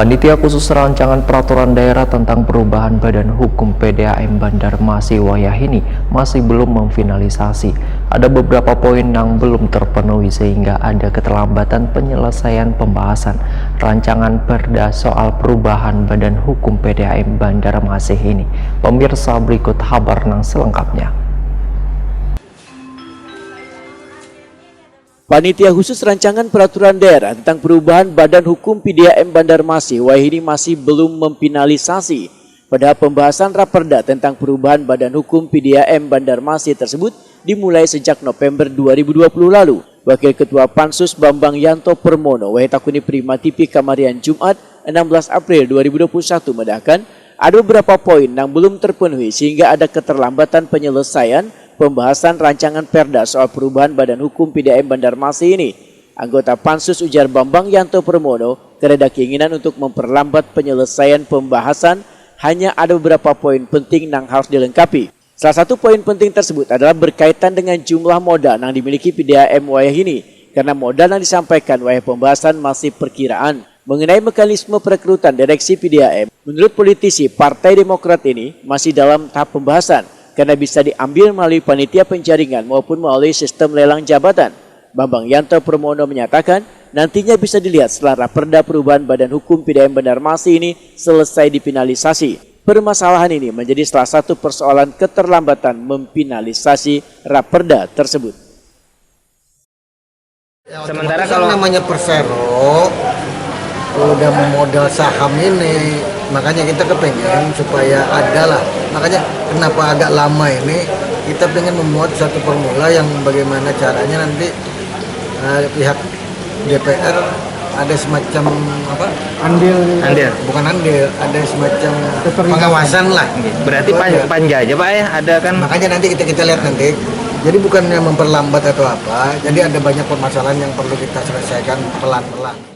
Panitia Khusus Rancangan Peraturan Daerah tentang Perubahan Badan Hukum PDAM Bandar Masi Wayahini masih belum memfinalisasi. Ada beberapa poin yang belum terpenuhi sehingga ada keterlambatan penyelesaian pembahasan rancangan perda soal perubahan Badan Hukum PDAM Bandar Masi ini. Pemirsa, berikut kabar selengkapnya. Panitia Khusus Rancangan Peraturan Daerah tentang Perubahan Badan Hukum PDAM Bandar Masi Wayahini masih belum memfinalisasi. Pada pembahasan raperda tentang perubahan Badan Hukum PDAM Bandar Masi tersebut dimulai sejak November 2020 lalu. Wakil Ketua Pansus Bambang Yanto Permono Wahetakuni Prima TV Kamarian Jumat 16 April 2021 mendahkan ada beberapa poin yang belum terpenuhi sehingga ada keterlambatan penyelesaian pembahasan rancangan perda soal perubahan Badan Hukum PDAM Bandar Masi ini. Anggota Pansus ujar Bambang Yanto Permono karena keinginan untuk memperlambat penyelesaian pembahasan hanya ada beberapa poin penting yang harus dilengkapi. Salah satu poin penting tersebut adalah berkaitan dengan jumlah modal yang dimiliki PDAM Wayahini karena modal yang disampaikan wayah pembahasan masih perkiraan. Mengenai mekanisme perekrutan direksi PDAM, menurut politisi Partai Demokrat ini masih dalam tahap pembahasan karena bisa diambil melalui panitia penjaringan maupun melalui sistem lelang jabatan. Bambang Yanto Permono menyatakan nantinya bisa dilihat setelah raperda perubahan Badan Hukum PDAM Bandar Masi ini selesai difinalisasi. Permasalahan ini menjadi salah satu persoalan keterlambatan memfinalisasi raperda tersebut. Sementara kalau namanya Persero udah memodal saham ini, makanya kita kepengen supaya ada lah. Makanya kenapa agak lama ini kita pengen membuat satu formula yang bagaimana caranya nanti pihak DPR ada semacam apa? Andil. Bukan andil, ada semacam pengawasan lah. Berarti panja aja Pak ya, ada kan? Makanya nanti kita lihat nanti. Jadi bukannya memperlambat atau apa, jadi ada banyak permasalahan yang perlu kita selesaikan pelan-pelan.